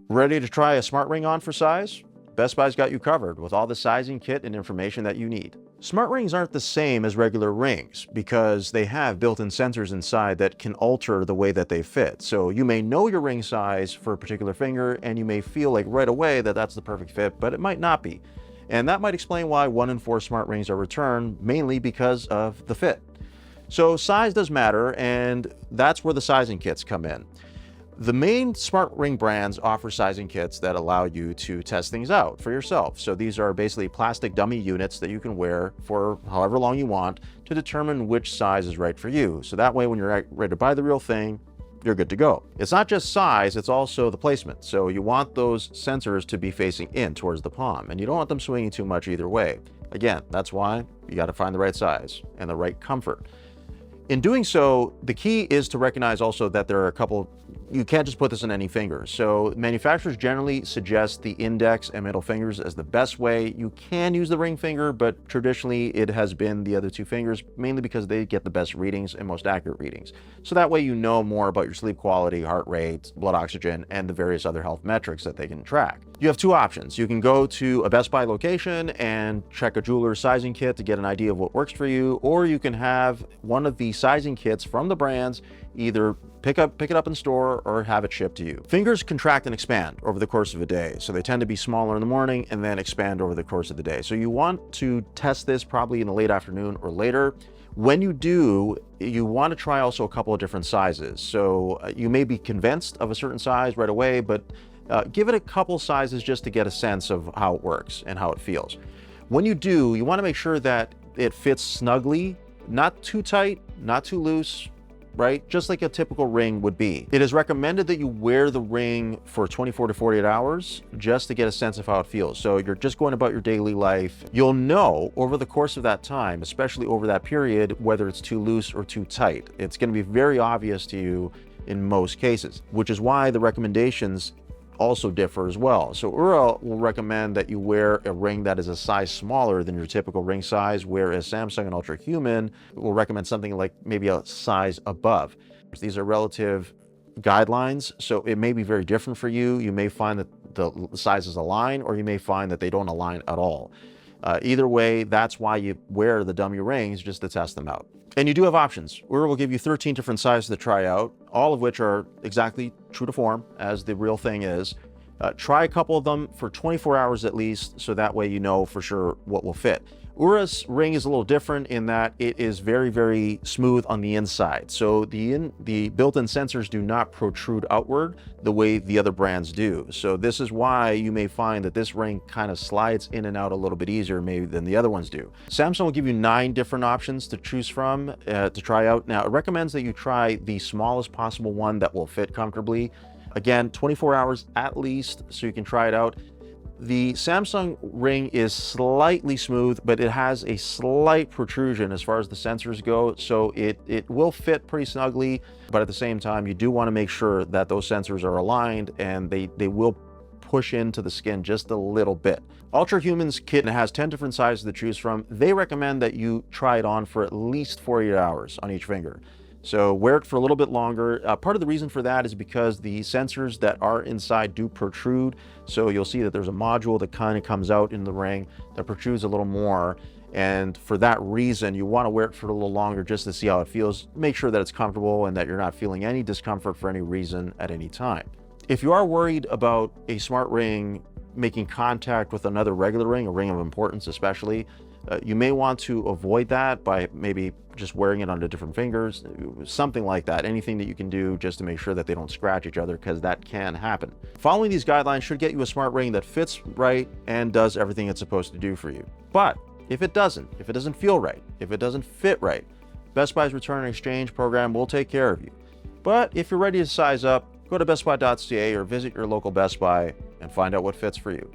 Ready to try a smart ring on for size? Best Buy's got you covered with all the sizing kit and information that you need. Smart rings aren't the same as regular rings because they have built-in sensors inside that can alter the way that they fit. So you may know your ring size for a particular finger and you may feel like right away that that's the perfect fit, but it might not be. And that might explain why 1 in 4 smart rings are returned, mainly because of the fit. So size does matter, and that's where the sizing kits come in. The main smart ring brands offer sizing kits that allow you to test things out for yourself. So these are basically plastic dummy units that you can wear for however long you want to determine which size is right for you. So that way, when you're ready to buy the real thing, you're good to go. It's not just size, it's also the placement. So you want those sensors to be facing in towards the palm, and you don't want them swinging too much either way. Again, that's why you got to find the right size and the right comfort. In doing so, the key is to recognize also that there are a couple, you can't just put this in any fingers. So manufacturers generally suggest the index and middle fingers as the best way. You can use the ring finger, but traditionally it has been the other 2 fingers, mainly because they get the best readings and most accurate readings. So that way you know more about your sleep quality, heart rate, blood oxygen, and the various other health metrics that they can track. You have 2 options. You can go to a Best Buy location and check a jeweler's sizing kit to get an idea of what works for you, or you can have one of the sizing kits from the brands, either pick it up in store or have it shipped to you. Fingers contract and expand over the course of a day. So they tend to be smaller in the morning and then expand over the course of the day. So you want to test this probably in the late afternoon or later. When you do, you want to try also a couple of different sizes. So you may be convinced of a certain size right away, but give it a couple sizes just to get a sense of how it works and how it feels. When you do, you want to make sure that it fits snugly, not too tight, not too loose, right? Just like a typical ring would be. It is recommended that you wear the ring for 24 to 48 hours just to get a sense of how it feels. So you're just going about your daily life. You'll know over the course of that time, especially over that period, whether it's too loose or too tight. It's going to be very obvious to you in most cases, which is why the recommendations also differ as well. So Oura will recommend that you wear a ring that is a size smaller than your typical ring size, whereas Samsung and Ultrahuman will recommend something like maybe a size above. These are relative guidelines, so it may be very different for you. You may find that the sizes align, or you may find that they don't align at all. Either way, that's why you wear the dummy rings, just to test them out. And you do have options. Oura will give you 13 different sizes to try out, all of which are exactly true to form, as the real thing is. Try a couple of them for 24 hours at least, so that way you know for sure what will fit. Oura's ring is a little different in that it is very, very smooth on the inside. So the built-in sensors do not protrude outward the way the other brands do. So this is why you may find that this ring kind of slides in and out a little bit easier maybe than the other ones do. Samsung will give you 9 different options to choose from to try out. Now, it recommends that you try the smallest possible one that will fit comfortably. Again, 24 hours at least, so you can try it out. The Samsung ring is slightly smooth, but it has a slight protrusion as far as the sensors go, so it will fit pretty snugly, but at the same time, you do want to make sure that those sensors are aligned and they will push into the skin just a little bit. Ultrahuman's kit has 10 different sizes to choose from. They recommend that you try it on for at least 48 hours on each finger. So wear it for a little bit longer. Part of the reason for that is because the sensors that are inside do protrude. So you'll see that there's a module that kind of comes out in the ring that protrudes a little more. And for that reason, you want to wear it for a little longer just to see how it feels. Make sure that it's comfortable and that you're not feeling any discomfort for any reason at any time. If you are worried about a smart ring making contact with another regular ring, a ring of importance especially, you may want to avoid that by maybe just wearing it onto different fingers, something like that. Anything that you can do just to make sure that they don't scratch each other, because that can happen. Following these guidelines should get you a smart ring that fits right and does everything it's supposed to do for you. But if it doesn't feel right, if it doesn't fit right, Best Buy's return and exchange program will take care of you. But if you're ready to size up, go to bestbuy.ca or visit your local Best Buy and find out what fits for you.